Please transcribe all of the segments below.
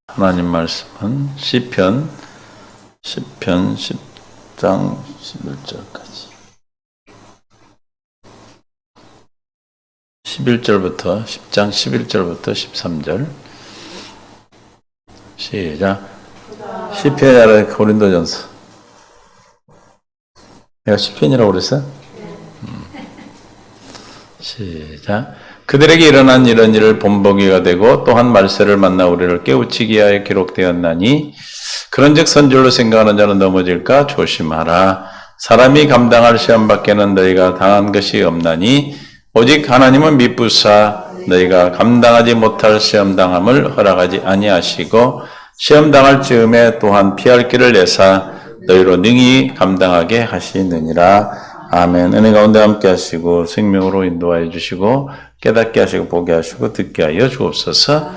하나님 말씀은 시편 10장 11절까지 10장 11절부터 13절 시작. 시편이 아니라 고린도전서. 내가 시편이라고 그랬어? 시작. 그들에게 일어난 이런 일을 본보기가 되고 또한 말세를 만나 우리를 깨우치기 위하여 기록되었나니 그런즉 선줄로 생각하는 자는 넘어질까 조심하라. 사람이 감당할 시험 밖에는 너희가 당한 것이 없나니 오직 하나님은 미쁘사 너희가 감당하지 못할 시험 당함을 허락하지 아니하시고 시험 당할 즈음에 또한 피할 길을 내사 너희로 능히 감당하게 하시느니라. 아멘. 은혜 가운데 함께 하시고 생명으로 인도하여 주시고 깨닫게 하시고 보게 하시고 듣게 하여 주옵소서.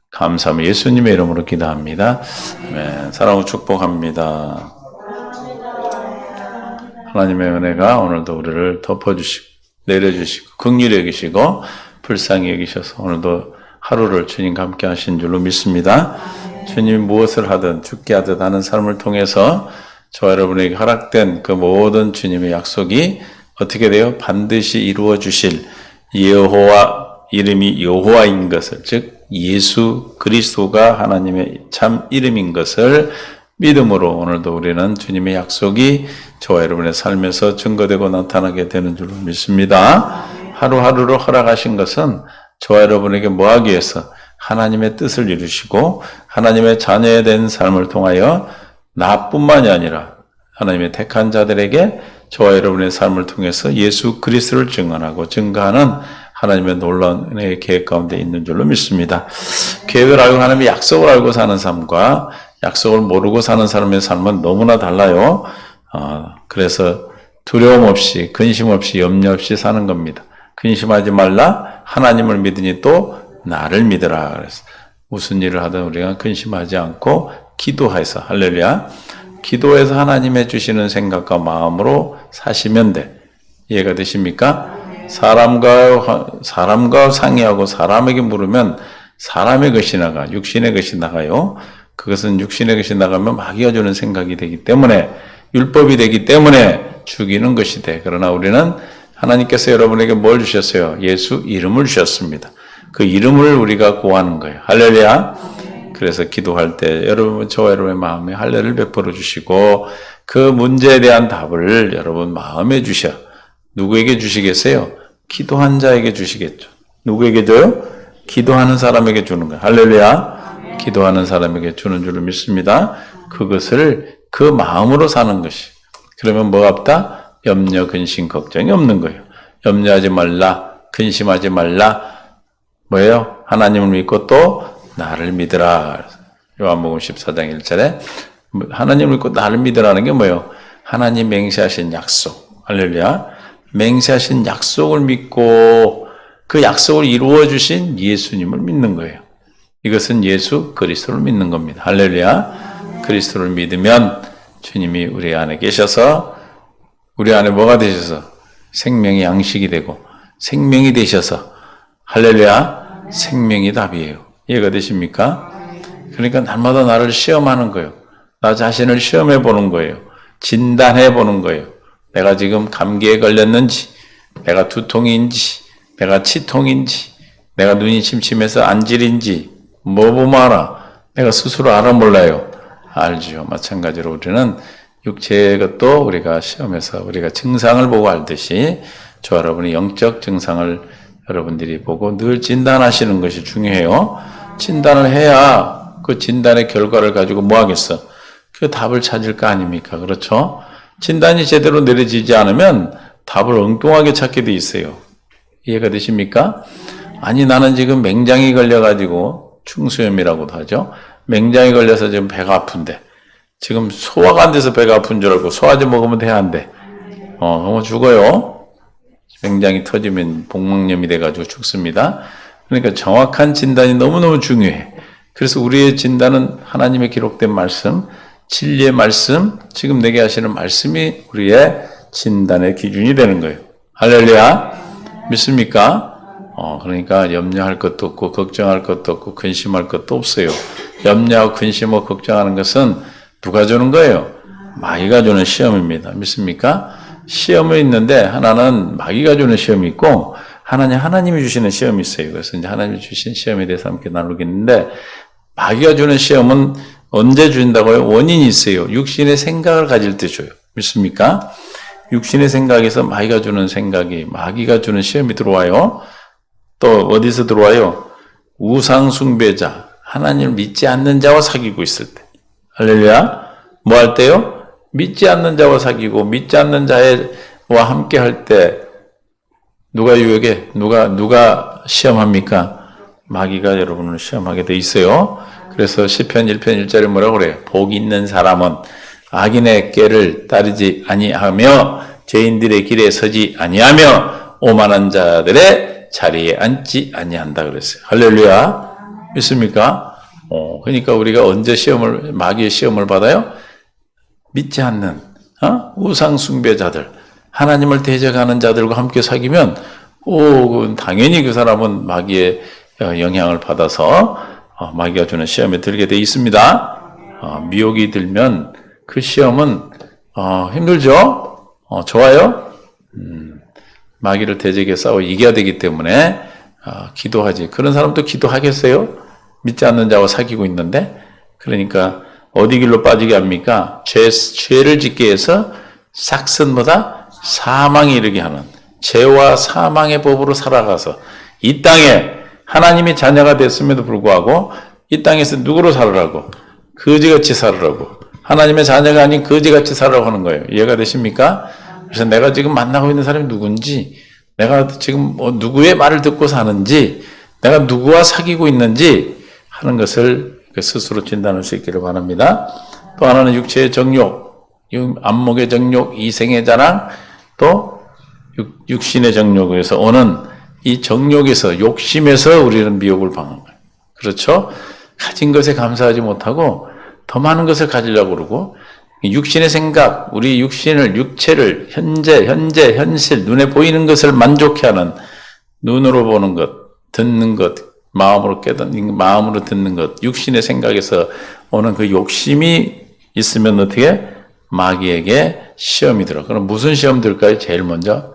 감사합니다. 예수님의 이름으로 기도합니다. 아멘. 사랑하고 축복합니다. 하나님의 은혜가 오늘도 우리를 덮어주시고 내려주시고 긍휼히 여기시고 불쌍히 여기셔서 오늘도 하루를 주님과 함께 하신 줄로 믿습니다. 주님이 무엇을 하든 죽게 하듯 하는 삶을 통해서 저와 여러분에게 허락된 그 모든 주님의 약속이 어떻게 돼요? 반드시 이루어 주실 여호와, 이름이 여호와인 것을, 즉 예수 그리스도가 하나님의 참 이름인 것을 믿음으로 오늘도 우리는 주님의 약속이 저와 여러분의 삶에서 증거되고 나타나게 되는 줄로 믿습니다. 하루하루로 허락하신 것은 저와 여러분에게 뭐하기 위해서 하나님의 뜻을 이루시고 하나님의 자녀에 된 삶을 통하여 나뿐만이 아니라 하나님의 택한 자들에게 저와 여러분의 삶을 통해서 예수 그리스도를 증언하고 증거하는 하나님의 놀라운 은혜의 계획 가운데 있는 줄로 믿습니다. 계획을 알고 하나님의 약속을 알고 사는 삶과 약속을 모르고 사는 사람의 삶은 너무나 달라요. 그래서 두려움 없이 근심 없이 염려 없이 사는 겁니다. 근심하지 말라. 하나님을 믿으니 또 나를 믿으라. 그래서 무슨 일을 하든 우리가 근심하지 않고 기도해서 할렐루야. 기도해서 하나님의 주시는 생각과 마음으로 사시면 돼. 이해가 되십니까? 사람과 상의하고 사람에게 물으면 사람의 것이 나가, 육신의 것이 나가요. 그것은 육신의 것이 나가면 마귀가 주는 생각이 되기 때문에 율법이 되기 때문에 죽이는 것이 돼. 그러나 우리는 하나님께서 여러분에게 뭘 주셨어요? 예수 이름을 주셨습니다. 그 이름을 우리가 구하는 거예요. 할렐루야. 그래서 기도할 때 여러분, 저와 여러분의 마음에 할례를 베풀어 주시고 그 문제에 대한 답을 여러분 마음에 주셔. 누구에게 주시겠어요? 기도한 자에게 주시겠죠. 누구에게 줘요? 기도하는 사람에게 주는 거예요. 할렐루야. 기도하는 사람에게 주는 줄로 믿습니다. 그것을 그 마음으로 사는 것이. 그러면 뭐가 없다? 염려, 근심, 걱정이 없는 거예요. 염려하지 말라, 근심하지 말라. 뭐예요? 하나님을 믿고 또 나를 믿으라. 요한복음 14장 1절에 하나님을 믿고 나를 믿으라는 게 뭐예요? 하나님 맹세하신 약속. 할렐루야. 맹세하신 약속을 믿고 그 약속을 이루어 주신 예수님을 믿는 거예요. 이것은 예수 그리스도를 믿는 겁니다. 할렐루야. 그리스도를 믿으면 주님이 우리 안에 계셔서 우리 안에 뭐가 되셔서 생명의 양식이 되고 생명이 되셔서 할렐루야. 생명이 답이에요. 이해가 되십니까? 그러니까 날마다 나를 시험하는 거예요. 나 자신을 시험해 보는 거예요. 진단해 보는 거예요. 내가 지금 감기에 걸렸는지, 내가 두통인지, 내가 치통인지, 내가 눈이 침침해서 안질인지 뭐 보면 알아? 내가 스스로 알아 몰라요? 알죠. 마찬가지로 우리는 육체의 것도 우리가 시험해서 우리가 증상을 보고 알듯이 저 여러분의 영적 증상을 여러분들이 보고 늘 진단하시는 것이 중요해요. 진단을 해야 그 진단의 결과를 가지고 뭐 하겠어? 그 답을 찾을 거 아닙니까? 그렇죠? 진단이 제대로 내려지지 않으면 답을 엉뚱하게 찾게 돼 있어요. 이해가 되십니까? 아니 나는 지금 맹장이 걸려가지고 충수염이라고도 하죠. 맹장이 걸려서 지금 배가 아픈데 지금 소화가 안 돼서 배가 아픈 줄 알고 소화제 먹으면 돼 안 돼? 그러면 죽어요. 맹장이 터지면 복막염이 돼가지고 죽습니다. 그러니까 정확한 진단이 너무너무 중요해. 그래서 우리의 진단은 하나님의 기록된 말씀, 진리의 말씀, 지금 내게 하시는 말씀이 우리의 진단의 기준이 되는 거예요. 할렐루야. 믿습니까? 그러니까 염려할 것도 없고 걱정할 것도 없고 근심할 것도 없어요. 염려하고 근심하고 걱정하는 것은 누가 주는 거예요? 마귀가 주는 시험입니다. 믿습니까? 시험이 있는데 하나는 마귀가 주는 시험이 있고 하나님이 주시는 시험이 있어요. 그래서 이제 하나님이 주신 시험에 대해서 함께 나누겠는데 마귀가 주는 시험은 언제 준다고요? 원인이 있어요. 육신의 생각을 가질 때 줘요. 믿습니까? 육신의 생각에서 마귀가 주는 시험이 들어와요. 또 어디서 들어와요? 우상 숭배자, 하나님을 믿지 않는 자와 사귀고 있을 때. 할렐루야. 뭐 할 때요? 믿지 않는 자와 사귀고 믿지 않는 자와 함께 할 때 누가 유혹해? 누가 시험합니까? 마귀가 여러분을 시험하게 돼 있어요. 그래서 시편 1편 1절에 뭐라고 그래요? 복 있는 사람은 악인의 꾀를 따르지 아니하며 죄인들의 길에 서지 아니하며 오만한 자들의 자리에 앉지 아니한다 그랬어요. 할렐루야. 믿습니까? 그러니까 우리가 언제 마귀의 시험을 받아요? 믿지 않는 우상 숭배자들, 하나님을 대적하는 자들과 함께 사귀면 당연히 그 사람은 마귀의 영향을 받아서 마귀가 주는 시험에 들게 돼 있습니다. 미혹이 들면 그 시험은 힘들죠? 좋아요? 마귀를 대적해 싸워 이겨야 되기 때문에 기도하지. 그런 사람도 기도하겠어요? 믿지 않는 자와 사귀고 있는데. 그러니까 어디 길로 빠지게 합니까? 죄를 짓게 해서 싹슨보다 사망에 이르게 하는 죄와 사망의 법으로 살아가서 이 땅에 하나님의 자녀가 됐음에도 불구하고 이 땅에서 누구로 살으라고? 거지같이 살으라고. 하나님의 자녀가 아닌 거지같이 살으라고 하는 거예요. 이해가 되십니까? 그래서 내가 지금 만나고 있는 사람이 누군지, 내가 지금 누구의 말을 듣고 사는지, 내가 누구와 사귀고 있는지 하는 것을 스스로 진단할 수 있기를 바랍니다. 또 하나는 육체의 정욕, 안목의 정욕, 이생의 자랑, 또 육신의 정욕에서 오는 이 정욕에서, 욕심에서 우리는 미혹을 당한 거예요. 그렇죠? 가진 것에 감사하지 못하고 더 많은 것을 가지려고 그러고, 육신의 생각, 우리 육체를 현실, 눈에 보이는 것을 만족해하는, 눈으로 보는 것, 듣는 것, 마음으로 듣는 것, 육신의 생각에서 오는 그 욕심이 있으면 어떻게? 마귀에게 시험이 들어. 그럼 무슨 시험 들까요? 제일 먼저?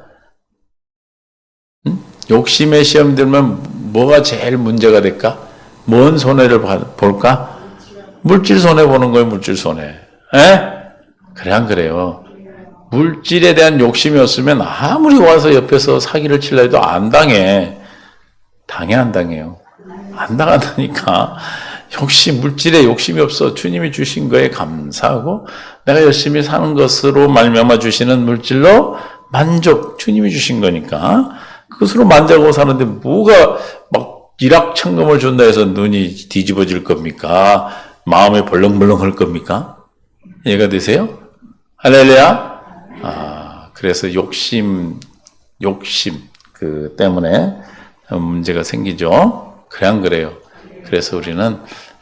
욕심의 시험 들면 뭐가 제일 문제가 될까? 뭔 손해를 볼까? 물질 손해 보는 거예요, 물질 손해. 그래, 안 그래요? 물질에 대한 욕심이 없으면 아무리 와서 옆에서 사기를 칠라 해도 안 당해. 안 당해요. 안 당한다니까. 물질에 욕심이 없어. 주님이 주신 거에 감사하고 내가 열심히 사는 것으로 말미암아 주시는 물질로 만족, 주님이 주신 거니까 그것으로 만족하고 사는데 뭐가 막 일확천금을 준다 해서 눈이 뒤집어질 겁니까? 마음이 벌렁벌렁 할 겁니까? 이해가 되세요? 할렐루야? 그래서 욕심 때문에 문제가 생기죠. 그래, 안 그래요? 그래서 우리는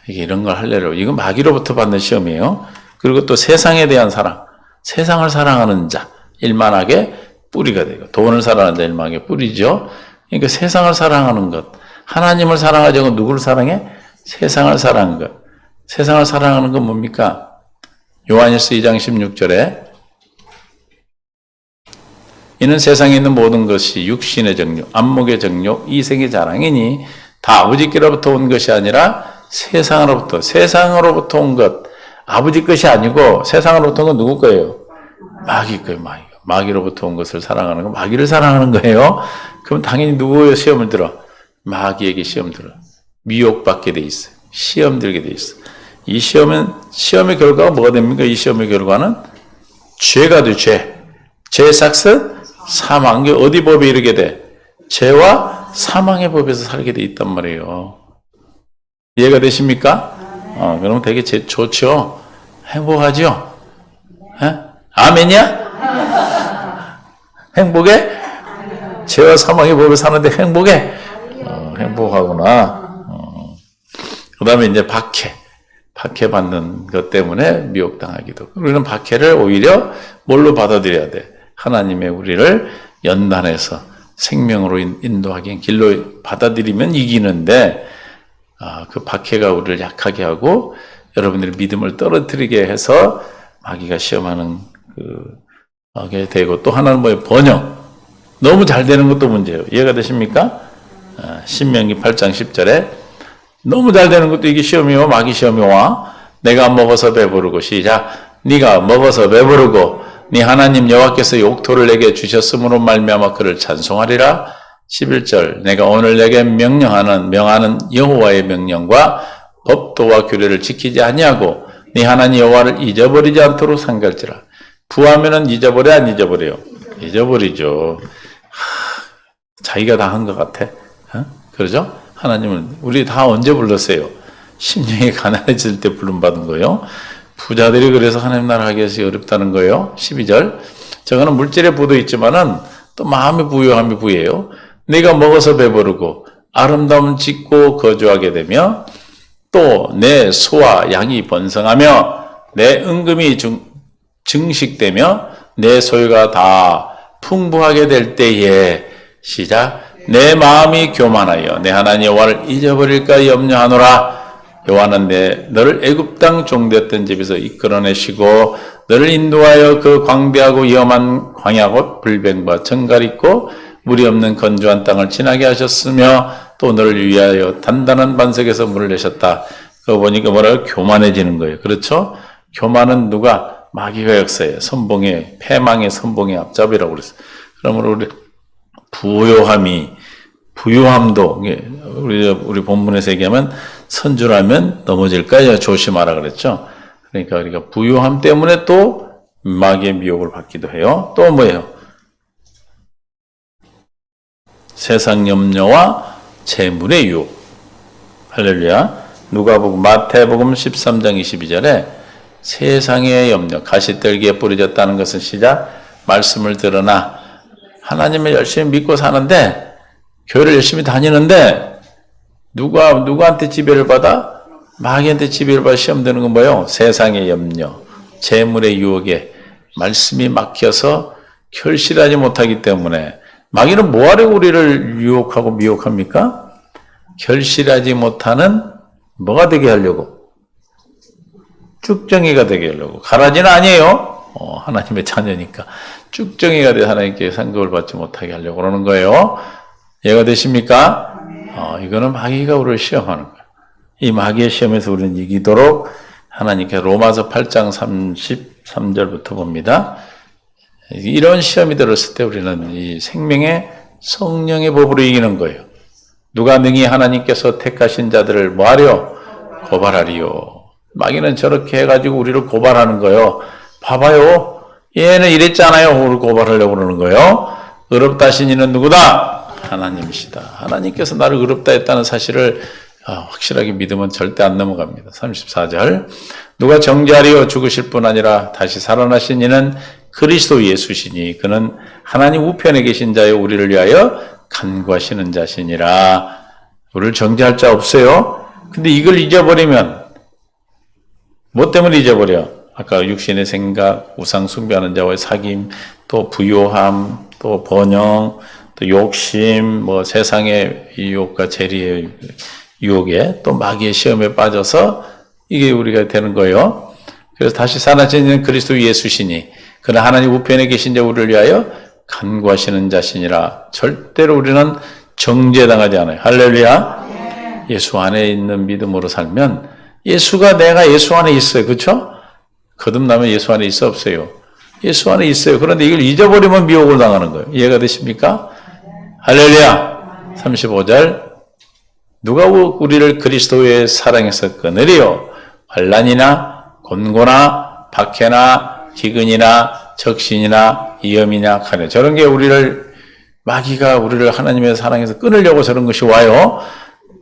이런 걸 하려고, 이건 마귀로부터 받는 시험이에요. 그리고 또 세상에 대한 사랑, 세상을 사랑하는 자, 일만하게 뿌리가 되고, 돈을 사랑하는 자, 일만하게 뿌리죠. 그러니까 세상을 사랑하는 것, 하나님을 사랑하지 않고 누구를 사랑해? 세상을 사랑하는 것. 세상을 사랑하는 건 뭡니까? 요한일서 2장 16절에 이는 세상에 있는 모든 것이 육신의 정욕, 안목의 정욕, 이생의 자랑이니 다 아버지께로부터 온 것이 아니라 세상으로부터 온 것. 아버지 것이 아니고 세상으로부터 온 건 누구 거예요? 마귀 거예요, 마귀로부터 온 것을 사랑하는 거, 마귀를 사랑하는 거예요. 그럼 당연히 누구의 시험을 들어? 마귀에게 시험 들어. 미혹받게 돼 있어요. 시험 들게 돼 있어. 이 시험의 결과가 뭐가 됩니까? 이 시험의 결과는 죄가 돼, 죄. 죄의 삭은 사망. 이게 어디 법에 이르게 돼? 죄와 사망의 법에서 살게 돼 있단 말이에요. 이해가 되십니까? 그럼 되게 좋죠? 행복하죠? 아멘이야? 행복해? 죄와 사망의 법에 사는데 행복해? 행복하구나. 그 다음에 이제 박해 받는 것 때문에 미혹당하기도. 우리는 박해를 오히려 뭘로 받아들여야 돼? 하나님의 우리를 연단해서 생명으로 인도하기엔 길로 받아들이면 이기는데 그 박해가 우리를 약하게 하고 여러분들의 믿음을 떨어뜨리게 해서 마귀가 시험하는 게 되고, 또 하나는 뭐예요? 번영. 너무 잘 되는 것도 문제예요. 이해가 되십니까? 신명기 8장 10절에 너무 잘 되는 것도 이게 시험이 와, 마귀 시험이 와. 내가 먹어서 배부르고, 시작. 네가 먹어서 배부르고 네 하나님 여호와께서 욕토를 내게 주셨으므로 말미암아 그를 찬송하리라. 11절 내가 오늘 내게 명하는 여호와의 명령과 법도와 규례를 지키지 아니하고 네 하나님 여호와를 잊어버리지 않도록 상갈지라. 부하면은 잊어버려 안 잊어버려요? 잊어버리죠. 자기가 다 한 것 같아. 그러죠? 하나님은 우리 다 언제 불렀어요? 심령이 가난해질 때 부름받은 거예요. 부자들이 그래서 하나님 나라 하기 위해서 어렵다는 거예요. 12절 저거는 물질의 부도 있지만은 또 마음의 부요함이 부예요. 네가 먹어서 배부르고 아름다움 짓고 거주하게 되며 또 내 소와 양이 번성하며 내 은금이 증식되며 내 소유가 다 풍부하게 될 때에, 시작. 내 마음이 교만하여 내 하나님 여호와를 잊어버릴까 염려하노라. 여호와는 너를 애굽 땅 종되었던 집에서 이끌어내시고 너를 인도하여 그 광대하고 위험한 광야 곧 불뱀과 정갈 있고 물이 없는 건조한 땅을 지나게 하셨으며 또 너를 위하여 단단한 반석에서 물을 내셨다. 그거 보니까 뭐라고? 교만해지는 거예요. 그렇죠? 교만은 누가? 마귀가 역사예요. 선봉의, 패망의 선봉의 앞잡이라고 그랬어요. 그러므로 우리 부요함도, 우리 본문에서 얘기하면 선주라면 넘어질까 조심하라 그랬죠. 그러니까 우리가 부요함 때문에 또 마귀의 미혹을 받기도 해요. 또 뭐예요? 세상 염려와 재물의 유혹. 할렐루야. 누가복음, 마태복음 13장 22절에 세상의 염려, 가시떨기에 뿌려졌다는 것은, 시작. 말씀을 들으나 하나님을 열심히 믿고 사는데, 교회를 열심히 다니는데 누구한테 지배를 받아? 마귀한테 지배를 받아 시험 드는 건 뭐예요? 세상의 염려, 재물의 유혹에 말씀이 막혀서 결실하지 못하기 때문에. 마귀는 뭐하려고 우리를 유혹하고 미혹합니까? 결실하지 못하는 뭐가 되게 하려고? 쭉정이가 되게 하려고. 가라지는 아니에요. 하나님의 자녀니까. 쭉정이가 돼 하나님께 상급을 받지 못하게 하려고 그러는 거예요. 이해가 되십니까? 이거는 마귀가 우리를 시험하는 거예요. 이 마귀의 시험에서 우리는 이기도록 하나님께 로마서 8장 33절부터 봅니다. 이런 시험이 들었을 때 우리는 이 생명의 성령의 법으로 이기는 거예요. 누가 능히 하나님께서 택하신 자들을 뭐하려? 고발하리요. 마귀는 저렇게 해가지고 우리를 고발하는 거예요. 봐봐요. 얘는 이랬잖아요. 우리를 고발하려고 그러는 거예요. 의롭다 하신 이는 누구다? 하나님이시다. 하나님께서 나를 의롭다 했다는 사실을 확실하게 믿으면 절대 안 넘어갑니다. 34절 누가 정죄하리요? 죽으실 뿐 아니라 다시 살아나신 이는 그리스도 예수시니 그는 하나님 우편에 계신 자여 우리를 위하여 간구하시는 자시니라. 우리를 정죄할 자 없어요. 근데 이걸 잊어버리면 뭐 때문에 잊어버려? 아까 육신의 생각, 우상 숭배하는 자와의 사귐, 또 부요함, 또 번영, 또 욕심, 뭐 세상의 유혹과 재리의 유혹에 또 마귀의 시험에 빠져서 이게 우리가 되는 거예요. 그래서 다시 살아지는 그리스도 예수시니 그는 하나님 우편에 계신 자 우리를 위하여 간구하시는 자시니라. 절대로 우리는 정죄당하지 않아요. 할렐루야. 예수 안에 있는 믿음으로 살면 내가 예수 안에 있어요. 그렇죠? 거듭나면 예수 안에 있어 없어요? 예수 안에 있어요. 그런데 이걸 잊어버리면 미혹을 당하는 거예요. 이해가 되십니까? 할렐루야. 35절 누가 우리를 그리스도의 사랑에서 끊으리요? 환난이나 곤고나 박해나 기근이나 적신이나 위험이냐 하네. 저런 게 마귀가 우리를 하나님의 사랑에서 끊으려고 저런 것이 와요.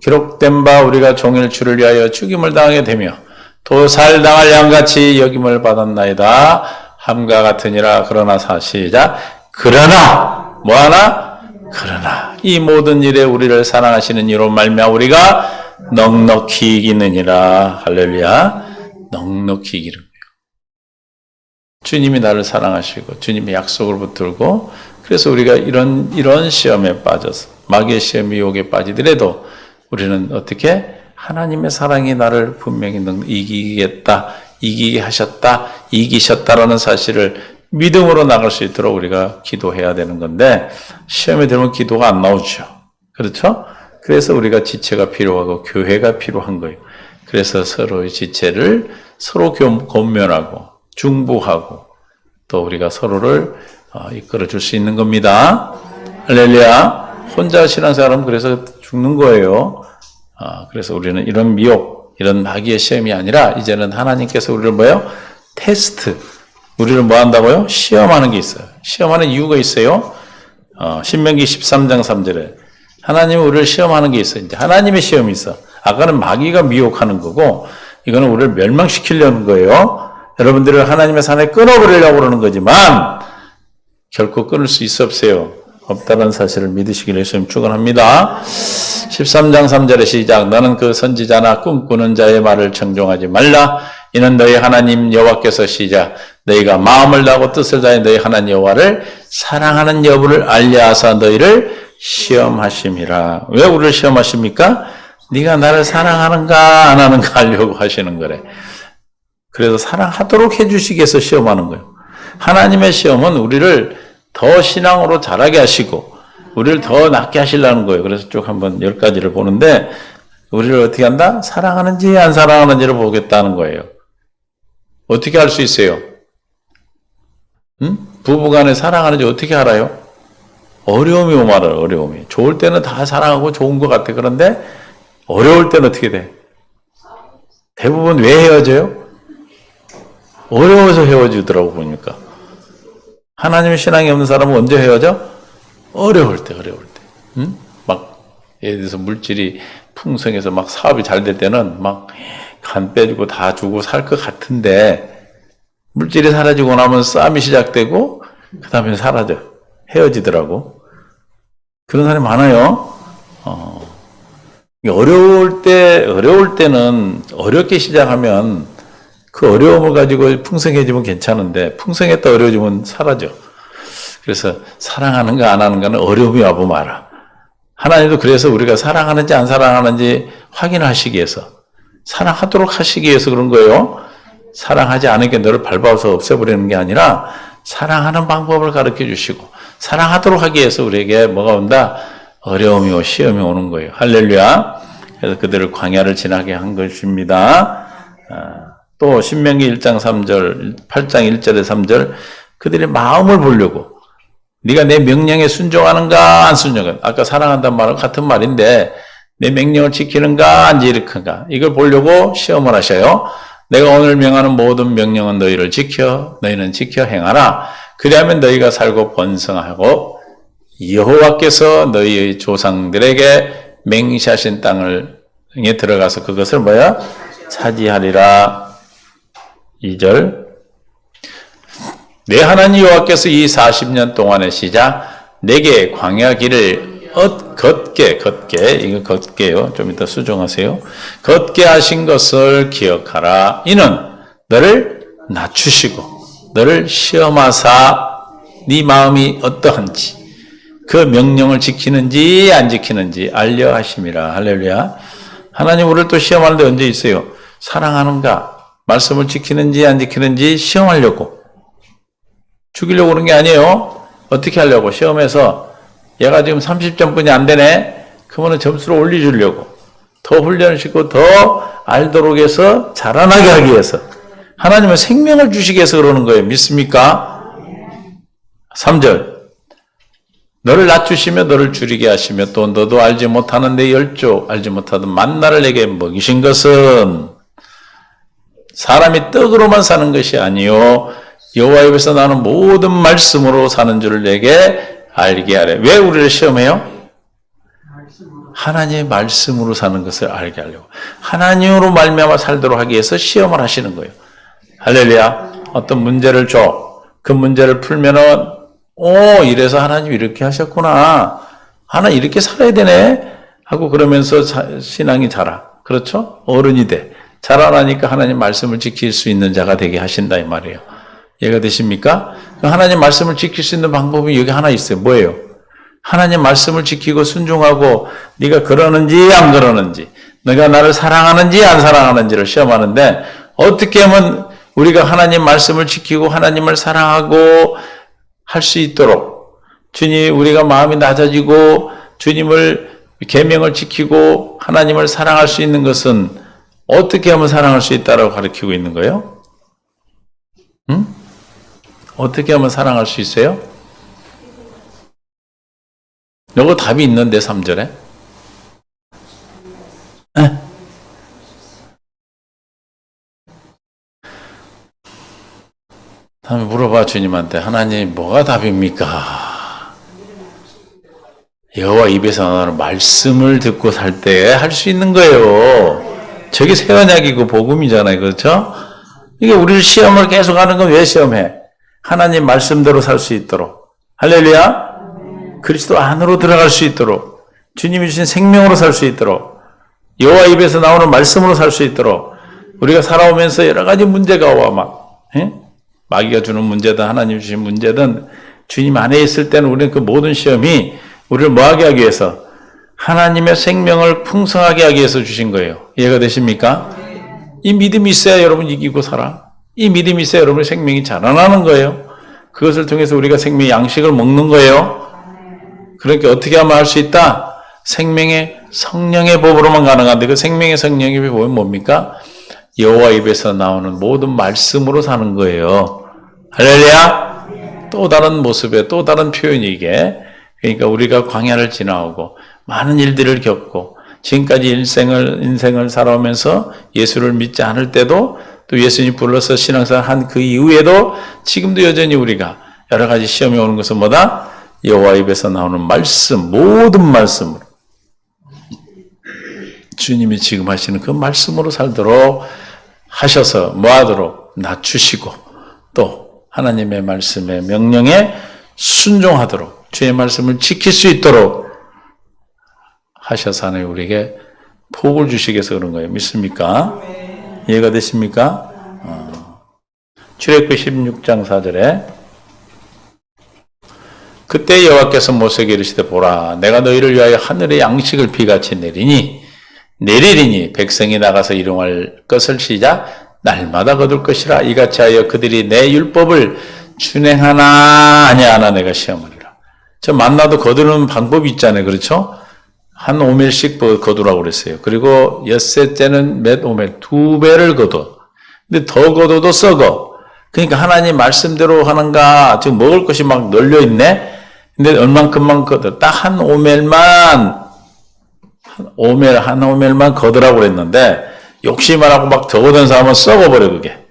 기록된 바 우리가 종일 주를 위하여 죽임을 당하게 되며 또 살당할 양같이 여김을 받았나이다. 함과 같으니라. 그러나 시작. 그러나 뭐하나? 그러나 이 모든 일에 우리를 사랑하시는 이로 말미암아 우리가 넉넉히 이기느니라. 할렐루야. 넉넉히 이기는 거예요. 주님이 나를 사랑하시고 주님의 약속을 붙들고 그래서 우리가 이런 시험에 빠져서 마귀의 시험 유혹에 빠지더라도 우리는 어떻게 하나님의 사랑이 나를 분명히 이기겠다, 이기게 하셨다, 이기셨다라는 사실을 믿음으로 나갈 수 있도록 우리가 기도해야 되는 건데 시험에 들면 기도가 안 나오죠. 그렇죠? 그래서 우리가 지체가 필요하고 교회가 필요한 거예요. 그래서 서로의 지체를 서로 권면하고 중보하고 또 우리가 서로를 이끌어 줄 수 있는 겁니다. 할렐루야. 혼자 신앙생활하면 그래서 죽는 거예요. 그래서 우리는 이런 미혹, 이런 마귀의 시험이 아니라 이제는 하나님께서 우리를 뭐예요? 테스트. 우리를 뭐 한다고요? 시험하는 게 있어요. 시험하는 이유가 있어요. 신명기 13장 3절에 하나님은 우리를 시험하는 게 있어요. 이제 하나님의 시험이 있어. 아까는 마귀가 미혹하는 거고 이거는 우리를 멸망시키려는 거예요. 여러분들을 하나님의 산에 끊어버리려고 그러는 거지만 결코 끊을 수 있어 없어요. 없다는 사실을 믿으시기를 예수님 축원합니다. 13장 3절의 시작. 너는 그 선지자나 꿈꾸는 자의 말을 청종하지 말라. 이는 너희 하나님 여호와께서 시작. 너희가 마음을 다하고 뜻을 다해 너희 하나님 여호와를 사랑하는 여부를 알려하사 너희를 시험하심이라. 왜 우리를 시험하십니까? 네가 나를 사랑하는가 안 하는가 하려고 하시는 거래. 그래서 사랑하도록 해주시기 위해서 시험하는 거예요. 하나님의 시험은 우리를 더 신앙으로 자라게 하시고 우리를 더 낫게 하시려는 거예요. 그래서 쭉 한번 10가지를 보는데 우리를 어떻게 한다? 사랑하는지 안 사랑하는지를 보겠다는 거예요. 어떻게 알 수 있어요? 부부간에 사랑하는지 어떻게 알아요? 어려움이 오면 알아요. 어려움이. 좋을 때는 다 사랑하고 좋은 것 같아. 그런데 어려울 때는 어떻게 돼? 대부분 왜 헤어져요? 어려워서 헤어지더라고 보니까. 하나님의 신앙이 없는 사람은 언제 헤어져? 어려울 때. 막 예를 들어서 물질이 풍성해서 막 사업이 잘 될 때는 막 간 빼주고 다 주고 살 것 같은데 물질이 사라지고 나면 싸움이 시작되고 그 다음에 사라져. 헤어지더라고. 그런 사람이 많아요. 어려울 때는 어렵게 시작하면 그 어려움을 가지고 풍성해지면 괜찮은데 풍성했다 어려워지면 사라져. 그래서 사랑하는가 안 하는가는 어려움이 와보면 알아. 하나님도 그래서 우리가 사랑하는지 안 사랑하는지 확인하시기 위해서 사랑하도록 하시기 위해서 그런 거예요. 사랑하지 않으니까 너를 밟아서 없애버리는 게 아니라 사랑하는 방법을 가르쳐 주시고 사랑하도록 하기 위해서 우리에게 뭐가 온다? 어려움이 오고 시험이 오는 거예요. 할렐루야. 그래서 그들을 광야를 지나게 한 것입니다. 또 신명기 1장 3절, 8장 1절에 3절 그들의 마음을 보려고 네가 내 명령에 순종하는가 안 순종하는가 아까 사랑한다는 말은 같은 말인데 내 명령을 지키는가 안 지키는가 이걸 보려고 시험을 하셔요. 내가 오늘 명하는 모든 명령은 너희를 지켜 너희는 지켜 행하라. 그리하면 너희가 살고 번성하고 여호와께서 너희의 조상들에게 맹세하신 땅을 들어가서 그것을 뭐야? 차지하리라. 2절 내 하나님 여호와께서 이 40년 동안의 시작 내게 광야 길을 걷게 이거 걷게요. 좀 이따 수정하세요. 걷게 하신 것을 기억하라. 이는 너를 낮추시고 너를 시험하사 네 마음이 어떠한지 그 명령을 지키는지 안 지키는지 알려 하심이라. 할렐루야. 하나님 우리를 또 시험하는데 언제 있어요? 사랑하는가 말씀을 지키는지 안 지키는지 시험하려고 죽이려고 그런 게 아니에요. 어떻게 하려고? 시험해서 얘가 지금 30점뿐이 안 되네. 그러면 점수를 올려주려고 더 훈련을 시키고 더 알도록 해서 자라나게 하기 위해서 하나님은 생명을 주시기 위해서 그러는 거예요. 믿습니까? 3절 너를 낮추시며 너를 줄이게 하시며 또 너도 알지 못하는 내 열조 알지 못하던 만나를 내게 먹이신 것은 사람이 떡으로만 사는 것이 아니요 여호와 옆에서 나는 모든 말씀으로 사는 줄을 내게 알게 하래. 왜 우리를 시험해요? 하나님의 말씀으로 사는 것을 알게 하려고. 하나님으로 말미암아 살도록 하기 위해서 시험을 하시는 거예요. 할렐루야. 어떤 문제를 줘. 그 문제를 풀면은 이래서 하나님이 이렇게 하셨구나. 하나님 이렇게 살아야 되네. 하고 그러면서 신앙이 자라. 그렇죠? 어른이 돼. 자라나니까 하나님 말씀을 지킬 수 있는 자가 되게 하신다 이 말이에요. 이해가 되십니까? 하나님 말씀을 지킬 수 있는 방법이 여기 하나 있어요. 뭐예요? 하나님 말씀을 지키고 순종하고 네가 그러는지 안 그러는지, 네가 나를 사랑하는지 안 사랑하는지를 시험하는데, 어떻게 하면 우리가 하나님 말씀을 지키고 하나님을 사랑하고 할 수 있도록, 주님, 우리가 마음이 낮아지고 주님을 계명을 지키고 하나님을 사랑할 수 있는 것은 어떻게 하면 사랑할 수 있다라고 가르치고 있는 거예요? 응? 어떻게 하면 사랑할 수 있어요? 이거 답이 있는데 3절에. 다음에 물어봐 주님한테. 하나님 뭐가 답입니까? 여호와 입에서 나오는 말씀을 듣고 살 때 할 수 있는 거예요. 저게 새 언약이고 복음이잖아요. 그렇죠? 이게 우리를 시험을 계속 하는 건 왜 시험해? 하나님 말씀대로 살 수 있도록. 할렐루야. 그리스도 안으로 들어갈 수 있도록, 주님이 주신 생명으로 살 수 있도록, 여호와 입에서 나오는 말씀으로 살 수 있도록. 우리가 살아오면서 여러 가지 문제가 와 마귀가 주는 문제든 하나님 주신 문제든 주님 안에 있을 때는 우리는 그 모든 시험이 우리를 뭐하게 하기 위해서, 하나님의 생명을 풍성하게 하기 위해서 주신 거예요. 이해가 되십니까? 이 믿음이 있어야 여러분 이기고 살아. 이 믿음이 있어야 여러분의 생명이 자라나는 거예요. 그것을 통해서 우리가 생명의 양식을 먹는 거예요. 그러니까 어떻게 하면 할 수 있다? 생명의 성령의 법으로만 가능한데, 그 생명의 성령의 법은 뭡니까? 여호와 입에서 나오는 모든 말씀으로 사는 거예요. 할렐루야. 또 다른 모습의 또 다른 표현이 이게. 그러니까 우리가 광야를 지나오고 많은 일들을 겪고 지금까지 인생을 살아오면서 예수를 믿지 않을 때도, 또 예수님 불러서 신앙생활 한 그 이후에도 지금도 여전히 우리가 여러 가지 시험이 오는 것은 뭐다? 여호와 입에서 나오는 말씀, 모든 말씀으로, 주님이 지금 하시는 그 말씀으로 살도록 하셔서 뭐하도록? 낮추시고 또 하나님의 말씀의 명령에 순종하도록, 주의 말씀을 지킬 수 있도록 하셔서 하나님 우리에게 복을 주시기 위해서 그런 거예요. 믿습니까? 이해가 되십니까? 출애굽기 16장 4절에 그때 여호와께서 모세에게 이르시되 보라, 내가 너희를 위하여 하늘의 양식을 비같이 내리리니 백성이 나가서 일용할 것을 시작 날마다 거둘 것이라. 이같이 하여 그들이 내 율법을 준행하나 아니하나 내가 시험하리라. 저 만나도 거두는 방법이 있잖아요. 그렇죠? 한 오멜씩 거두라고 그랬어요. 그리고 엿새째는 몇 오멜, 2배를 거둬. 근데 더 거둬도 썩어. 그러니까 하나님 말씀대로 하는가, 지금 먹을 것이 막 널려 있네? 근데 얼만큼만 거둬. 딱 한 오멜만 거두라고 그랬는데, 욕심 안 하고 막 더 거둔 사람은 썩어버려, 그게.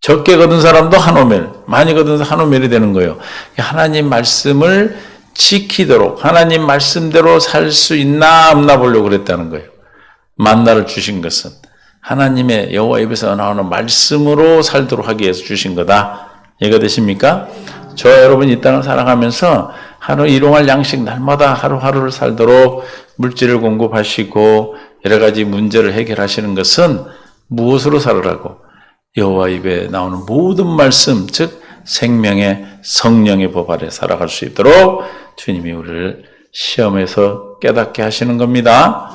적게 거둔 사람도 한 오멜, 많이 거둔 사람 한 오멜이 되는 거예요. 하나님 말씀을 지키도록, 하나님 말씀대로 살 수 있나 없나 보려고 그랬다는 거예요. 만나를 주신 것은 하나님의 여호와 입에서 나오는 말씀으로 살도록 하기 위해서 주신 거다. 이해가 되십니까? 저와 여러분이 이 땅을 살아가면서 하루 일용할 양식 날마다 하루하루를 살도록 물질을 공급하시고 여러 가지 문제를 해결하시는 것은 무엇으로 살으라고? 여호와 입에 나오는 모든 말씀, 즉 생명의 성령의 법 아래 살아갈 수 있도록 주님이 우리를 시험에서 깨닫게 하시는 겁니다.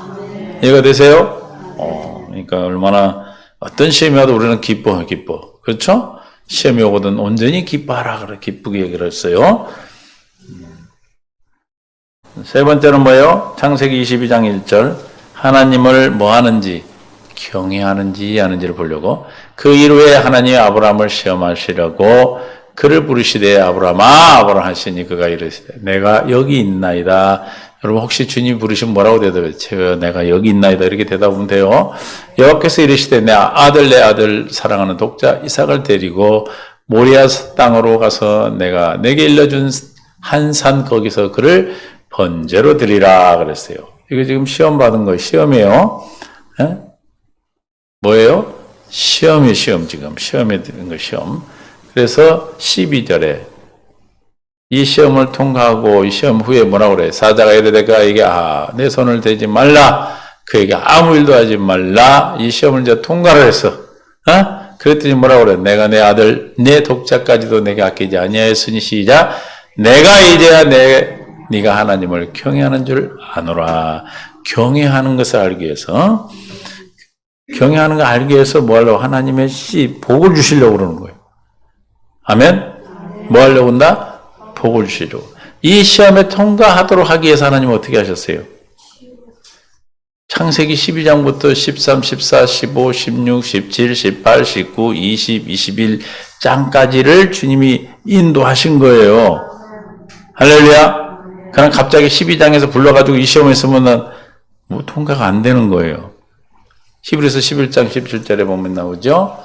이해가 되세요? 그러니까 얼마나 어떤 시험이 와도 우리는 기뻐. 그렇죠? 시험이 오거든 온전히 기뻐하라. 그래 기쁘게 얘기를 했어요. 세 번째는 뭐예요? 창세기 22장 1절. 하나님을 뭐 하는지, 경외하는지 하는지를 보려고. 그 이후에 하나님이 아브라함을 시험하시려고 그를 부르시되 아브라함 하시니 그가 이르시되 내가 여기 있나이다. 여러분 혹시 주님 부르시면 뭐라고 대답해요? 내가 여기 있나이다 이렇게 대답하면 돼요. 여호와께서 이르시되 내 아들 사랑하는 독자 이삭을 데리고 모리아 땅으로 가서 내가 내게 일러준 한 산 거기서 그를 번제로 드리라 그랬어요. 이거 지금 시험 받은 거예요. 시험이에요. 에? 뭐예요? 시험이에요. 지금 시험에 드는 거 시험. 그래서 12절에 이 시험을 통과하고 이 시험 후에 뭐라고 그래? 사자가 이르되 그에게 내 손을 대지 말라. 그에게 아무 일도 하지 말라. 이 시험을 이제 통과를 했어. 그랬더니 뭐라고 그래? 내가 내 아들 내 독자까지도 내게 아끼지 아니하였으니 시작. 내가 이제야 네가 하나님을 경외하는 줄 아노라. 경외하는 것을 알기 위해서, 경외하는 걸 알기 위해서 뭐 하려고? 하나님의 복을 주시려고 그러는 거예요. 아멘? 뭐 하려고 한다? 복을 주시려고. 이 시험에 통과하도록 하기 위해서 하나님은 어떻게 하셨어요? 창세기 12장부터 13, 14, 15, 16, 17, 18, 19, 20, 21장까지를 주님이 인도하신 거예요. 할렐루야. 그냥 갑자기 12장에서 불러가지고 이 시험에 있으면 뭐 통과가 안 되는 거예요. 히브리서 11장 17절에 보면 나오죠.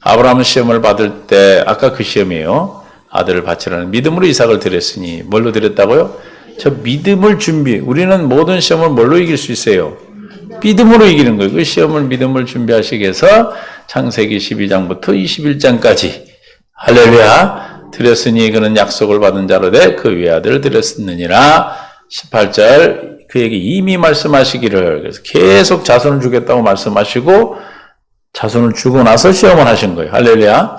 아브라함은 시험을 받을 때, 아까 그 시험이에요. 아들을 바치라는 믿음으로 이삭을 드렸으니, 뭘로 드렸다고요? 저 믿음을 우리는 모든 시험을 뭘로 이길 수 있어요? 믿음으로 이기는 거예요. 그 시험을 믿음을 준비하시기 위해서 창세기 12장부터 21장까지 할렐루야 드렸으니 그는 약속을 받은 자로 돼 그 외아들을 드렸느니라. 18절 그에게 이미 말씀하시기를, 그래서 계속 자손을 주겠다고 말씀하시고 자손을 주고 나서 시험을 하신 거예요. 할렐루야.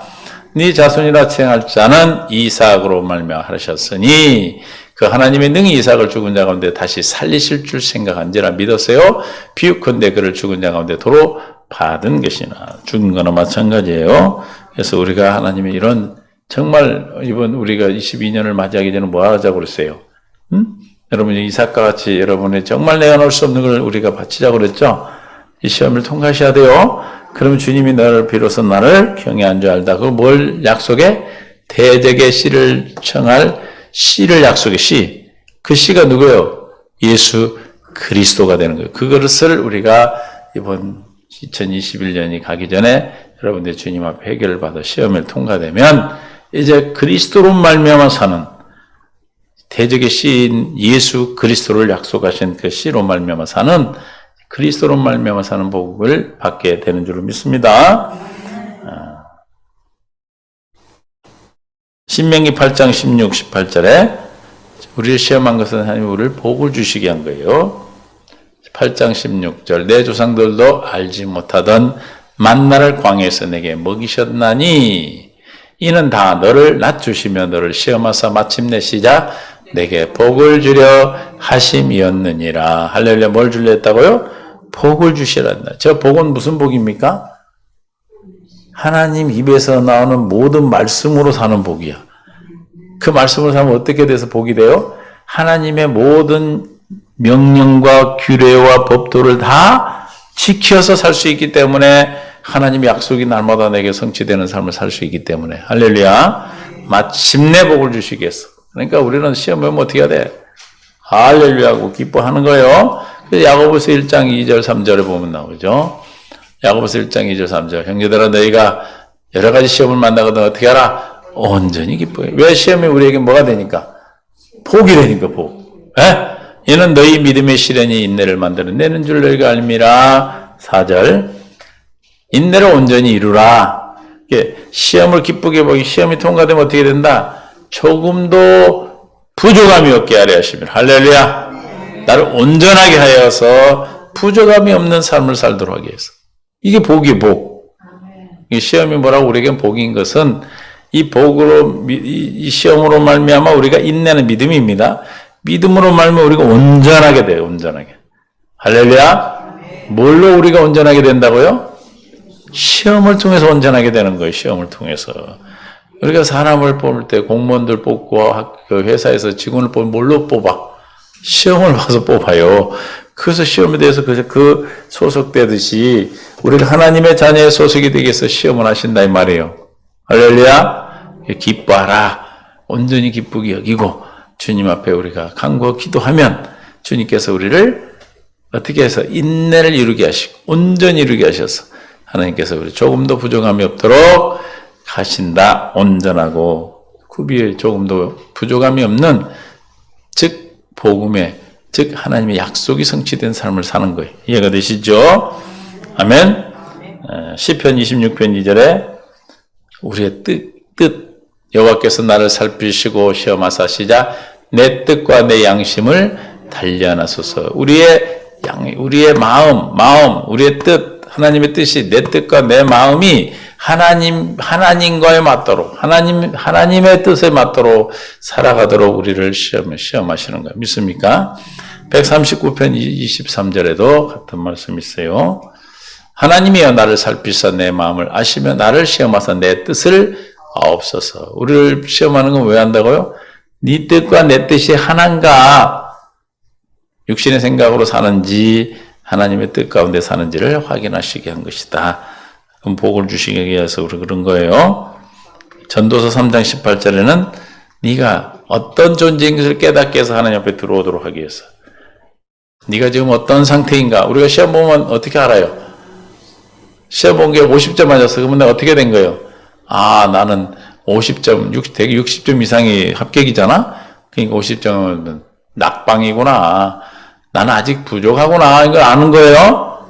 네 자손이라 칭할 자는 이삭으로 말미암아 하셨으니 그 하나님의 능히 이삭을 죽은 자 가운데 다시 살리실 줄 생각한지라 믿었어요. 비유컨대 그를 죽은 자 가운데 도로 받은 것이나. 죽은 거나 마찬가지예요. 그래서 우리가 하나님의 이런 정말 이번 우리가 22년을 맞이하기 전에 뭐 하자고 그랬어요? 여러분 이삭과 같이 여러분의 정말 내어놓을 수 없는 걸 우리가 바치자고 그랬죠? 이 시험을 통과하셔야 돼요. 그러면 주님이 너를 비로소 나를 경외한 줄 알다. 그 뭘 약속해? 대적의 씨를 청할 씨를 약속해. 씨. 그 씨가 누구예요? 예수 그리스도가 되는 거예요. 그것을 우리가 이번 2021년이 가기 전에 여러분들 주님 앞에 해결을 받아 시험을 통과되면 이제 그리스도로 말미암아 사는 대적의 씨인 예수 그리스도를 약속하신 그 씨로 말미암아 사는 그리스도로 말미암아 사는 복을 받게 되는 줄로 믿습니다. 신명기 8장 16, 18절에 우리를 시험한 것은 하나님 우리를 복을 주시게 한 거예요. 8장 16절 내 조상들도 알지 못하던 만나를 광야에서 내게 먹이셨나니 이는 다 너를 낮추시며 너를 시험하사 마침내 시작 내게 복을 주려 하심이었느니라. 할렐루야. 뭘 주려 했다고요? 복을 주시란다. 저 복은 무슨 복입니까? 하나님 입에서 나오는 모든 말씀으로 사는 복이야. 그 말씀으로 살면 어떻게 돼서 복이 돼요? 하나님의 모든 명령과 규례와 법도를 다 지켜서 살 수 있기 때문에 하나님의 약속이 날마다 내게 성취되는 삶을 살 수 있기 때문에 할렐루야. 마침내 복을 주시겠어. 그러니까 우리는 시험을 오면 어떻게 해야 돼? 할렐루야고 기뻐하는 거예요. 야고보서 1장 2절 3절에 보면 나오죠. 야고보서 1장 2절 3절 형제들아 너희가 여러 가지 시험을 만나거든 어떻게 하라? 온전히 기뻐해. 왜 시험이 우리에게 뭐가 되니까? 복이 되니까 복. 에? 이는 너희 믿음의 시련이 인내를 만들어내는 줄 너희가 알미라. 4절 인내를 온전히 이루라. 시험을 기쁘게 보기 시험이 통과되면 어떻게 된다? 조금도 부족함이 없게 하려 하시면 할렐루야. 나를 온전하게 하여서 부족함이 없는 삶을 살도록 하기 위해서. 이게 복이 복. 이 시험이 뭐라고 우리에겐 복인 것은 이 복으로 이 시험으로 말미암아 우리가 인내하는 믿음입니다. 믿음으로 말미암아 우리가 온전하게 돼요. 온전하게. 할렐루야. 뭘로 우리가 온전하게 된다고요? 시험을 통해서 온전하게 되는 거예요. 시험을 통해서. 우리가 사람을 뽑을 때 공무원들 뽑고 회사에서 직원을 뽑으면 뭘로 뽑아? 시험을 봐서 뽑아요. 그래서 시험에 대해서 그 소속되듯이 우리가 하나님의 자녀의 소속이 되기 위해서 시험을 하신다 이 말이에요. 할렐루야. 기뻐하라. 온전히 기쁘게 여기고 주님 앞에 우리가 간구하고 기도하면 주님께서 우리를 어떻게 해서 인내를 이루게 하시고 온전히 이루게 하셔서 하나님께서 우리 조금도 부족함이 없도록 하신다. 온전하고 구비에 조금도 부족함이 없는 즉 복음의 즉 하나님의 약속이 성취된 삶을 사는 거예요. 이해가 되시죠? 아멘. 시편 26편 2절에 우리의 뜻 여호와께서 나를 살피시고 시험하사 시작 내 뜻과 내 양심을 달리하소서. 우리의 마음, 우리의 뜻 하나님의 뜻이 내 뜻과 내 마음이 하나님과에 맞도록, 하나님의 뜻에 맞도록 살아가도록 우리를 시험하시는 거예요. 믿습니까? 139편 23절에도 같은 말씀이 있어요. 하나님이여 나를 살피사 내 마음을 아시며 나를 시험하사 내 뜻을 아옵소서. 우리를 시험하는 건 왜 한다고요? 네 뜻과 내 뜻이 하나인가, 육신의 생각으로 사는지 하나님의 뜻 가운데 사는지를 확인하시게 한 것이다. 그럼 복을 주시기 위해서 그런 거예요. 전도서 3장 18절에는 네가 어떤 존재인 것을 깨닫게 해서 하나님 앞에 들어오도록 하기 위해서. 네가 지금 어떤 상태인가? 우리가 시험 보면 어떻게 알아요? 시험 본 게 50점 맞았어. 그러면 내가 어떻게 된 거예요? 아, 나는 50점, 대개 60점 이상이 합격이잖아? 그러니까 50점은 낙방이구나. 나는 아직 부족하구나. 이걸 아는 거예요.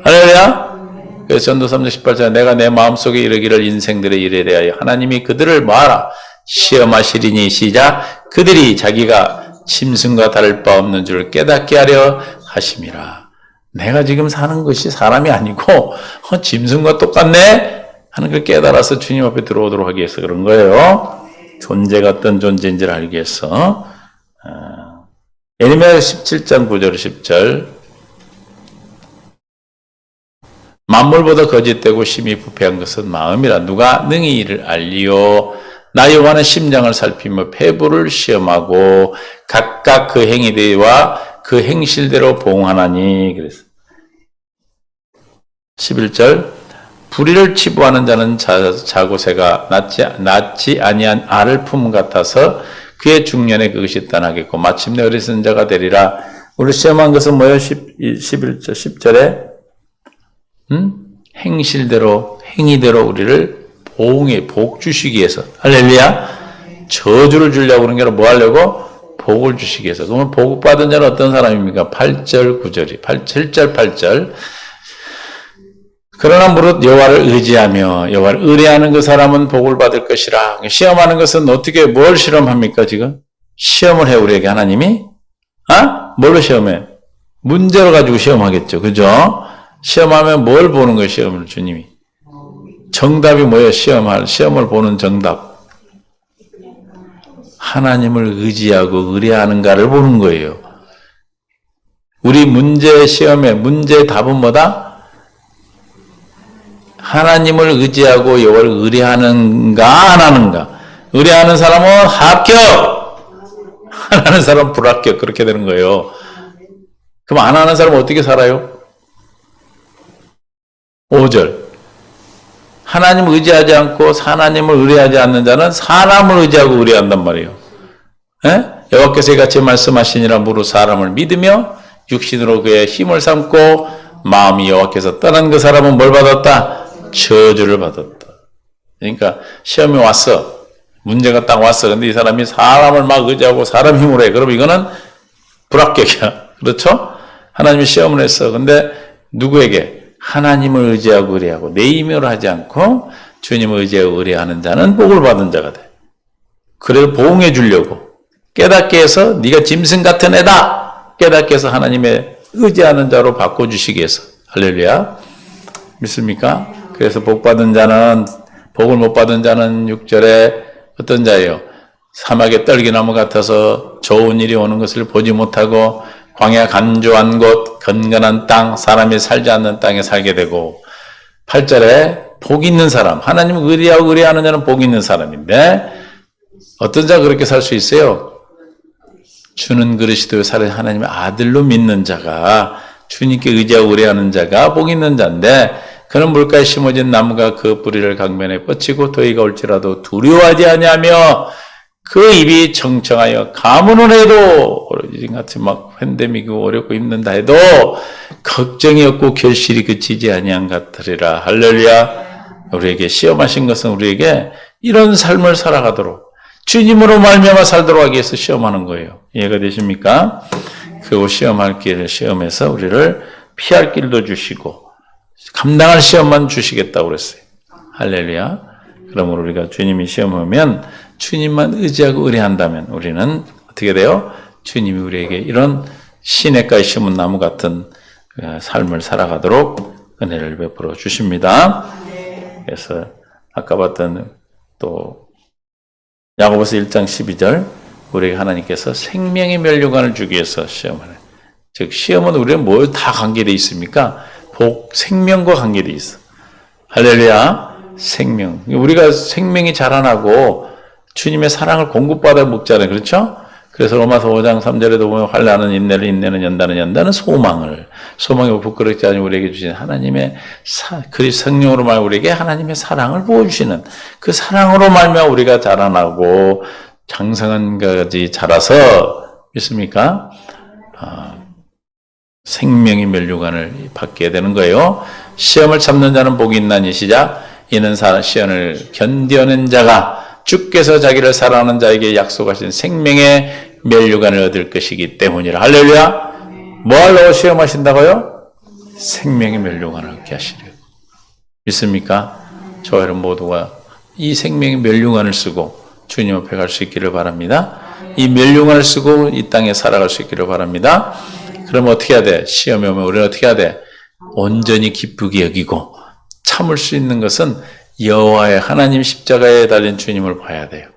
할렐루야? 그래서 전도 3장 18절 내가 내 마음속에 이르기를 인생들의 일에 대하여 하나님이 그들을 뭐하라? 시험하시리니 시작. 그들이 자기가 짐승과 다를 바 없는 줄 깨닫게 하려 하심이라. 내가 지금 사는 것이 사람이 아니고 짐승과 똑같네 하는 걸 깨달아서 주님 앞에 들어오도록 하기 위해서 그런 거예요. 존재가 어떤 존재인지를 알기 위해서. 예레미야 17장 9절 10절 만물보다 거짓되고 심히 부패한 것은 마음이라 누가 능히 이를 알리요. 나 여호와는 심장을 살피며 폐부를 시험하고 각각 그 행위대와 그 행실대로 보응하나니. 그래서 11절 불의를 치부하는 자는 자고새가 낳지 아니한 알을 품 같아서 그의 중년에 그것이 떠나겠고 마침내 어리석은 자가 되리라. 우리 시험한 것은 뭐예요? 11절 10절에 행실대로 행위대로 우리를 복 주시기 위해서. 할렐루야. 저주를 주려고 그런 게 아니라 뭐 하려고? 복을 주시기 위해서. 그러면 복 받은 자는 어떤 사람입니까? 8절 9절이 7절 8절 그러나 무릇 여호와를 의지하며 여호와를 의뢰하는 그 사람은 복을 받을 것이라. 시험하는 것은 어떻게 뭘 실험합니까? 지금 시험을 해 우리에게 하나님이. 뭘로 시험해? 문제를 가지고 시험하겠죠. 그죠? 시험하면 뭘 보는 거예요? 시험을 주님이. 정답이 뭐예요? 시험을 보는 정답. 하나님을 의지하고 의뢰하는가를 보는 거예요. 우리 문제 시험의 문제의 답은 뭐다? 하나님을 의지하고 여호와를 의뢰하는가 안 하는가. 의뢰하는 사람은 합격, 안 하는 사람은 불합격. 그렇게 되는 거예요. 그럼 안 하는 사람은 어떻게 살아요? 5절 하나님을 의지하지 않고 하나님을 의뢰하지 않는 자는 사람을 의지하고 의뢰한단 말이에요. 여호와께서 이같이 말씀하시니라. 무릇 사람을 믿으며 육신으로 그의 힘을 삼고 마음이 여호와께서 떠난 그 사람은 뭘 받았다? 저주를 받았다. 그러니까 시험이 왔어. 문제가 딱 왔어. 근데 이 사람이 사람을 막 의지하고 사람 힘으로 해. 그럼 이거는 불합격이야. 그렇죠? 하나님이 시험을 했어. 근데 누구에게? 하나님을 의지하고 의뢰하고 내 힘으로 하지 않고 주님을 의지하고 의뢰하는 자는 복을 받은 자가 돼. 그래서 보응해 주려고 깨닫게 해서 네가 짐승 같은 애다. 깨닫게 해서 하나님의 의지하는 자로 바꿔주시기 위해서. 할렐루야. 믿습니까? 그래서 복을 못 받은 자는 6절에 어떤 자예요? 사막의 떨기나무 같아서 좋은 일이 오는 것을 보지 못하고 광야 간조한 곳, 건건한 땅, 사람이 살지 않는 땅에 살게 되고 8절에 복 있는 사람, 하나님을 의뢰하고 의뢰하는 자는 복 있는 사람인데 어떤 자가 그렇게 살 수 있어요? 주는 그리스도의 살을 하나님의 아들로 믿는 자가 주님께 의지하고 의뢰하는 자가 복 있는 자인데 그는 물가에 심어진 나무가 그 뿌리를 강변에 뻗치고 더위가 올지라도 두려워하지 아니하며 그 입이 청청하여 가문을 해도 같이 막 팬데믹이고 어렵고 힘든다 해도 걱정이 없고 결실이 그치지 아니한 같으리라. 할렐루야. 우리에게 시험하신 것은 우리에게 이런 삶을 살아가도록 주님으로 말미암아 살도록 하기 위해서 시험하는 거예요. 이해가 되십니까? 그 시험할 길을 시험해서 우리를 피할 길도 주시고 감당할 시험만 주시겠다고 그랬어요. 할렐루야. 그러므로 우리가 주님이 시험하면 주님만 의지하고 의뢰한다면 우리는 어떻게 돼요? 주님이 우리에게 이런 시냇가에 심은 나무 같은 삶을 살아가도록 은혜를 베풀어 주십니다. 그래서 아까 봤던 또 야고보서 1장 12절 우리에게 하나님께서 생명의 면류관을 주기 위해서 시험을 해요. 즉 시험은 우리는 뭘 다 관계되어 있습니까? 생명과 관계되어 있어. 할렐루야. 생명. 우리가 생명이 자라나고 주님의 사랑을 공급받아 먹잖아요. 그렇죠? 그래서 로마서 5장 3절에도 보면 환난은 인내를, 인내는 연단은 소망이 부끄럽지 않으니 우리에게 주신 하나님의 그리스도 성령으로 말 우리에게 하나님의 사랑을 부어주시는 그 사랑으로 말미암아 우리가 자라나고 장성한 것까지 자라서 믿습니까? 생명의 면류관을 받게 되는 거예요. 시험을 참는 자는 복이 있나니 시작. 이는 시험을 견뎌낸 자가 주께서 자기를 사랑하는 자에게 약속하신 생명의 면류관을 얻을 것이기 때문이라. 할렐루야. 뭐 하려고 시험하신다고요? 생명의 면류관을 얻게 하시려고. 믿습니까? 저와 여러분 모두가 이 생명의 면류관을 쓰고 주님 앞에 갈 수 있기를 바랍니다. 이 면류관을 쓰고 이 땅에 살아갈 수 있기를 바랍니다. 그럼 어떻게 해야 돼? 시험이 오면 우리는 어떻게 해야 돼? 온전히 기쁘게 여기고 참을 수 있는 것은 여호와의 하나님 십자가에 달린 주님을 봐야 돼요.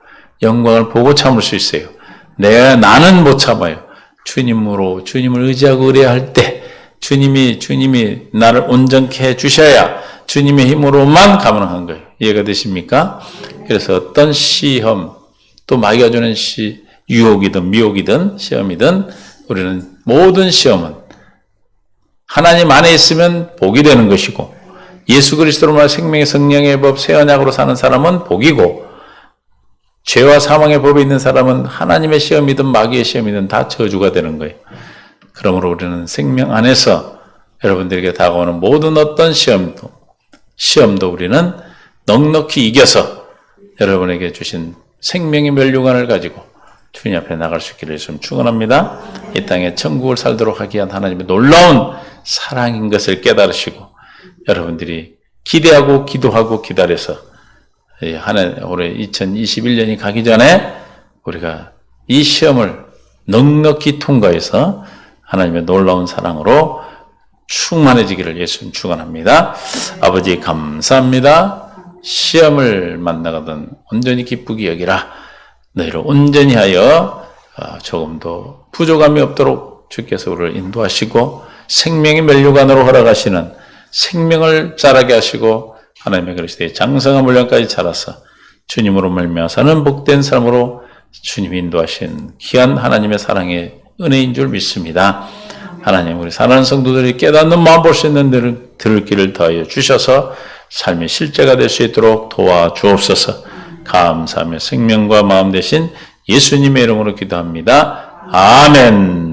영광을 보고 참을 수 있어요. 나는 못 참아요. 주님을 의지하고 의뢰할 때 주님이 나를 온전케 해 주셔야 주님의 힘으로만 가능한 거예요. 이해가 되십니까? 그래서 어떤 시험, 또 마귀가 주는 유혹이든 미혹이든 시험이든 우리는 모든 시험은 하나님 안에 있으면 복이 되는 것이고 예수 그리스도로 말하는 생명의 성령의 법 새 언약으로 사는 사람은 복이고 죄와 사망의 법에 있는 사람은 하나님의 시험이든 마귀의 시험이든 다 저주가 되는 거예요. 그러므로 우리는 생명 안에서 여러분들에게 다가오는 모든 어떤 시험도 우리는 넉넉히 이겨서 여러분에게 주신 생명의 면류관을 가지고 주님 앞에 나갈 수 있기를 좀 축원합니다. 이 땅에 천국을 살도록 하기 위한 하나님의 놀라운 사랑인 것을 깨달으시고 여러분들이 기대하고 기도하고 기다려서 올해 2021년이 가기 전에 우리가 이 시험을 넉넉히 통과해서 하나님의 놀라운 사랑으로 충만해지기를 예수님 축원합니다. 아버지 감사합니다. 시험을 만나거든 온전히 기쁘게 여기라. 너희를 온전히 하여 조금도 부족함이 없도록 주께서 우리를 인도하시고 생명의 면류관으로 허락하시는 생명을 자라게 하시고 하나님의 그리스도의 장성한 물량까지 자라서 주님으로 말미암아 사는 복된 삶으로 주님이 인도하신 귀한 하나님의 사랑의 은혜인 줄 믿습니다. 하나님 우리 사랑하는 성도들이 깨닫는 마음 볼 수 있는 들을 길을 더하여 주셔서 삶의 실제가 될 수 있도록 도와주옵소서. 감사하며 생명과 마음 되신 예수님의 이름으로 기도합니다. 아멘.